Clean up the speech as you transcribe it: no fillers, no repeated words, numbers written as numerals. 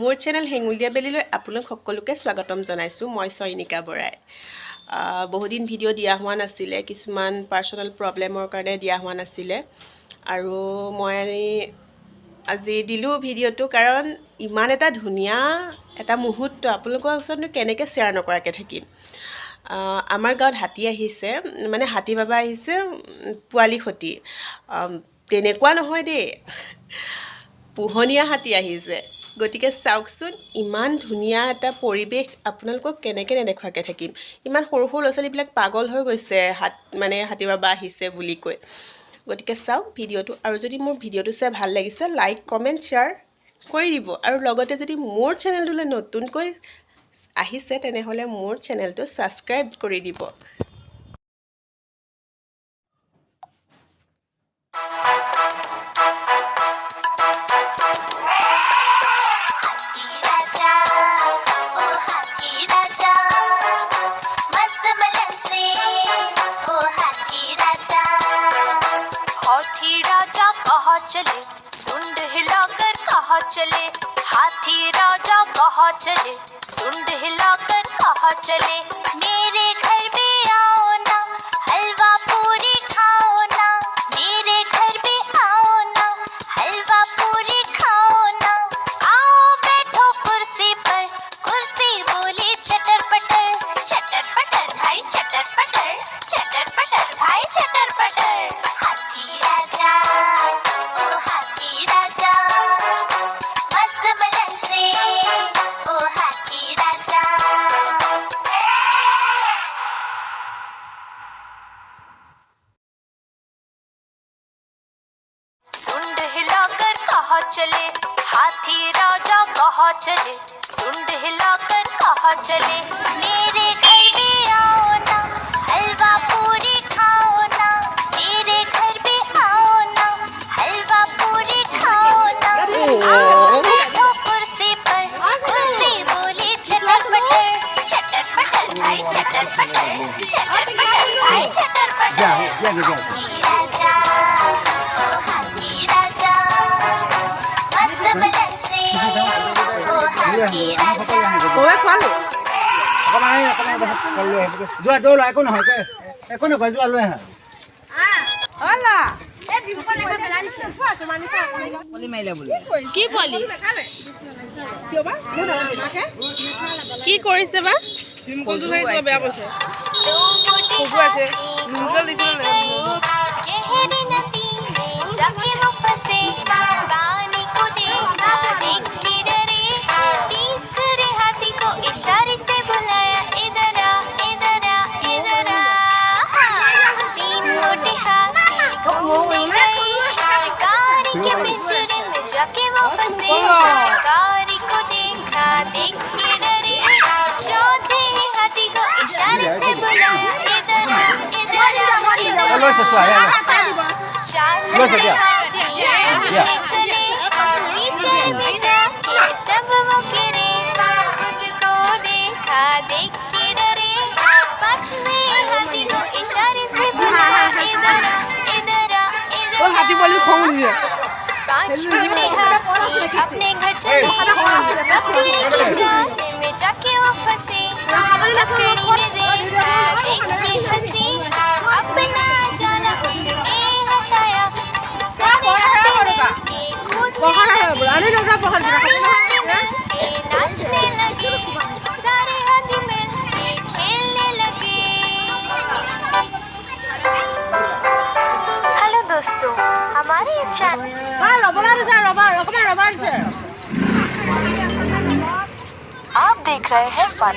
মোৰ চেনেল হেঙুলীয়া বেলিলৈ আপোনালোক সকলোকে স্বাগতম জনাইছোঁ। মই চয়নিকা বৰাই। বহুদিন ভিডিঅ' দিয়া হোৱা নাছিলে, কিছুমান পাৰ্চনেল প্ৰব্লেমৰ কাৰণে দিয়া হোৱা নাছিলে, আৰু মই আজি দিলোঁ ভিডিঅ'টো, কাৰণ ইমান এটা ধুনীয়া এটা মুহূৰ্ত আপোনালোকৰ ওচৰত কেনেকৈ শ্বেয়াৰ নকৰাকৈ থাকিম। আমাৰ গাঁৱত হাতী আহিছে, মানে হাতী বাবা আহিছে, পোৱালি সতি। তেনেকুৱা নহয় দেই, পোহনীয়া হাতী আহিছে। গতিকে চাওকচোন, ইমান ধুনীয়া এটা পৰিৱেশ আপোনালোকক কেনেকৈ নেদেখুৱাকৈ থাকিম। ইমান সৰু সৰু ল'ৰা ছোৱালীবিলাক পাগল হৈ গৈছে হাতী বাবা আহিছে বুলি কৈ। গতিকে চাওক ভিডিঅ'টো, আৰু যদি মোৰ ভিডিঅ'টো চাই ভাল লাগিছে লাইক কমেণ্ট শ্বেয়াৰ কৰি দিব, আৰু লগতে যদি মোৰ চেনেলটোলৈ নতুনকৈ আহিছে তেনেহ'লে মোৰ চেনেলটো ছাবস্ক্ৰাইব কৰি দিব। चले सुंड हिलाकर कहाँ चले, हाथी राजा कहाँ चले, सुंड हिलाकर कहाँ चले। मेरे घर भी आओ ना, हलवा पूरी खाओ ना, मेरे घर भी आओ ना, हलवा पूरी खाओ ना। आओ बैठो कुर्सी पर, कुर्सी बोली चटर पटर, चटर पटर भाई चटर पटर, चटर पटर भाई चटर पटर। हाथी राजा सुंड हिलाकर कहाँ चले, हाथी राजा कहाँ चले, सुंड हिलाकर कहाँ चले। मेरे घर भी आओ ना, हलवा पूरी खाओ ना, मेरे घर भी आओ ना, हलवा पूरी खाओ ना। आओ बैठो कुर्सी पर, कुर्सी बोली चटर पटर, चटर पटर भाई चटर पटर, चटर पटर भाई चटर पटर। যোৱা দৌৰ একো নহয়, একো নহয়, যোৱা লৈ আহা। কি কৰিছে বা? इशारे से बुलाया इधर आ, इधर आ, इधर आ। तीन मोटे हाथी घूमने गए, शिकारी के पिंजरे में जाके वो फंसे। शिकारी को देखा देख के डरे, चौथे हाथी को इशारे से बुलाया इधर आ, इधर आ, इधर आ। चार मोटे हाथी घूमने चले, कीचड़ में जाके सब वो गिरे, खुद को देखा देख के डरे। पांचवें हाथी को इशारे से बुलाया इधर आ, इधर आ, इधर आ। पांच मोटे हाथी अपने घर चले, बकरी की जाल में जाके वो फंसे। बकरी ने देखा देख के हंसी, अपना जाला उसने हटाया। सारे हाथी मिलके कूदने लगे, नाचने लगे, सारे हाथी मिलके खेलने लगे। हेलो दोस्तों, हमारे चैनल आप देख रहे हैं फन।